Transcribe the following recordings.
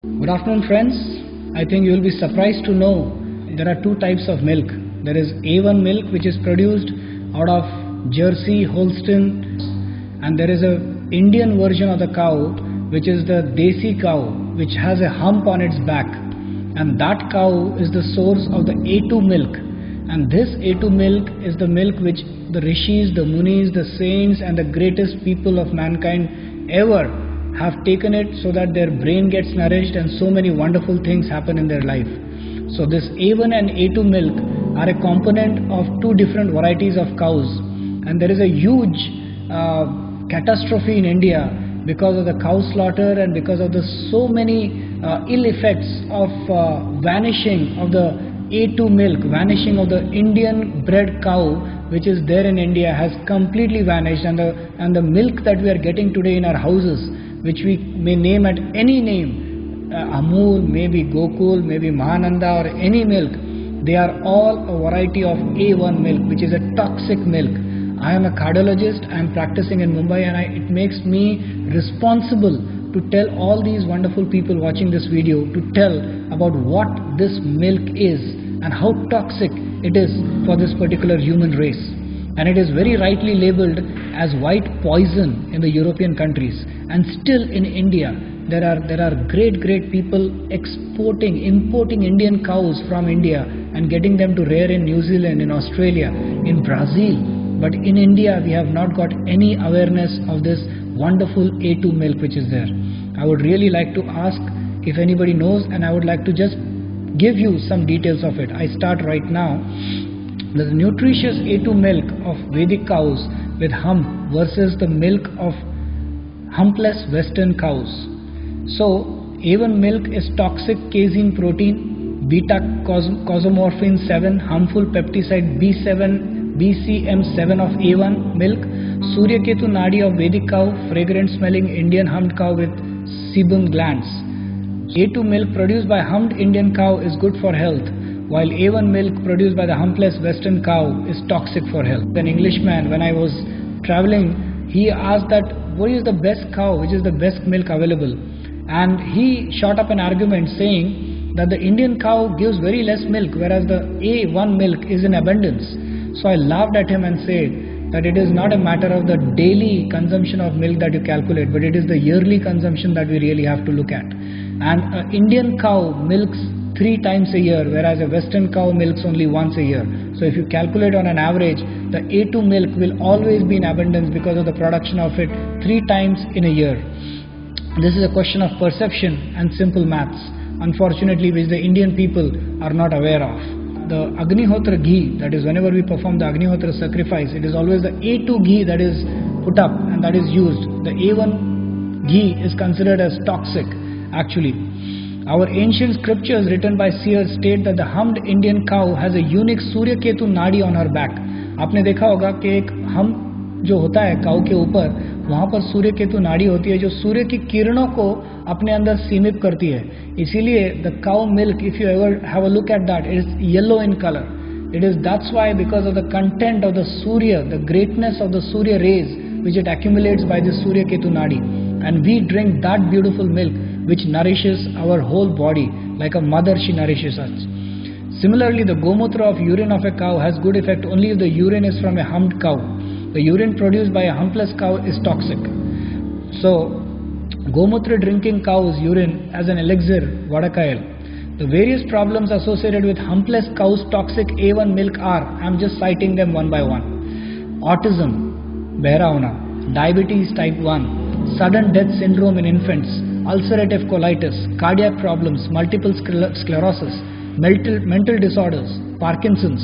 Good afternoon, friends. I think you will be surprised to know there are two types of milk. There is A1 milk, which is produced out of Jersey, Holstein, and there is a Indian version of the cow, which is the Desi cow, which has a hump on its back, and that cow is the source of the A2 milk. And this A2 milk is the milk which the rishis, the munis, the saints, and the greatest people of mankind ever have taken it so that their brain gets nourished and so many wonderful things happen in their life. So this A1 and A2 milk are a component of two different varieties of cows, and there is a huge catastrophe in India because of the cow slaughter and because of the so many ill effects of vanishing of the A2 milk, vanishing of the Indian bred cow which is there in India has completely vanished, and the milk that we are getting today in our houses, which we may name at any name, Amul, maybe Gokul, maybe Mahananda, or any milk, they are all a variety of A1 milk, which is a toxic milk. I am a cardiologist, I am practicing in Mumbai, and it makes me responsible to tell all these wonderful people watching this video to tell about what this milk is and how toxic it is for this particular human race. And it is very rightly labeled as white poison in the European countries, and still in India there are great people importing Indian cows from India and getting them to rear in New Zealand, in Australia, in Brazil. But in India we have not got any awareness of this wonderful A2 milk which is there. I would really like to ask if anybody knows, and I would like to just give you some details of it. I start right now. The nutritious A2 milk of Vedic cows with hump versus the milk of humpless Western cows. So A1 milk is toxic casein protein, beta cosmorphin 7, harmful peptide B7, BCM7 of A1 milk, Suryaketu nadi of Vedic cow, fragrant smelling Indian humped cow with sebum glands. A2 milk produced by humped Indian cow is good for health, while A1 milk produced by the humpless Western cow is toxic for health. An Englishman, when I was traveling, he asked that what is the best cow, which is the best milk available, and he shot up an argument saying that the Indian cow gives very less milk, whereas the A1 milk is in abundance. So I laughed at him and said that it is not a matter of the daily consumption of milk that you calculate, but it is the yearly consumption that we really have to look at. And an Indian cow milks 3 times a year, whereas a Western cow milks only once a year. So if you calculate on an average, the A2 milk will always be in abundance because of the production of it 3 times in a year. This is a question of perception and simple maths, unfortunately, which the Indian people are not aware of. The Agnihotra ghee, that is whenever we perform the Agnihotra sacrifice, it is always the A2 ghee that is put up and that is used. The A1 ghee is considered as toxic actually. Our ancient scriptures written by seers state that the humped Indian cow has a unique Suryaketu nadi on her back. आपने देखा होगा कि एक hump जो होता है काऊ के ऊपर, वहाँ पर सूर्यकेतु नाड़ी होती है जो सूर्य की किरणों को अपने अंदर सीमित करती है. इसीलिए the cow milk, if you ever have a look at that, it is yellow in color. That's why, because of the content of the Surya, the greatness of the Surya rays which it accumulates by the Suryaketu nadi, and we drink that beautiful milk which nourishes our whole body like a mother. She nourishes us. Similarly, the gomutra of urine of a cow has good effect only if the urine is from a humped cow. The urine produced by a humpless cow is toxic. So gomutra drinking cow's urine as an elixir, vadakayal. The various problems associated with humpless cow's toxic A1 milk are, I am just citing them one by one: autism, behra hona, diabetes type 1, sudden death syndrome in infants, ulcerative colitis, cardiac problems, multiple sclerosis, mental disorders, Parkinson's,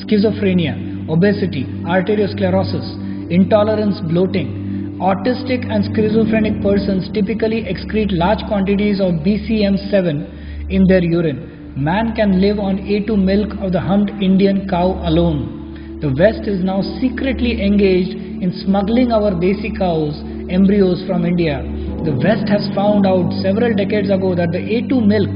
schizophrenia, obesity, arteriosclerosis, intolerance, bloating. Autistic and schizophrenic persons typically excrete large quantities of BCM7 in their urine. Man can live on A2 milk of the humped Indian cow alone. The West is now secretly engaged in smuggling our Desi cows embryos from India. The West has found out several decades ago that the A2 milk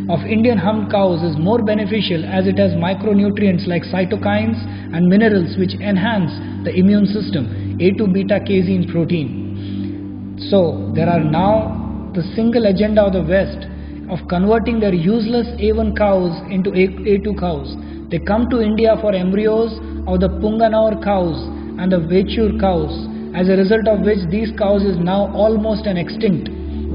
of Indian humped cows is more beneficial as it has micronutrients like cytokines and minerals which enhance the immune system, A2 beta casein protein. So there are now the single agenda of the West of converting their useless A1 cows into A2 cows. They come to India for embryos of the Punganur cows and the Vechur cows, as a result of which these cows is now almost an extinct.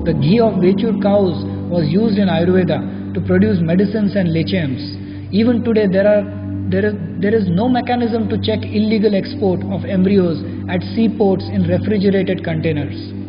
The ghee of Vechur cows was used in Ayurveda to produce medicines and lechems. Even today there is no mechanism to check illegal export of embryos at seaports in refrigerated containers.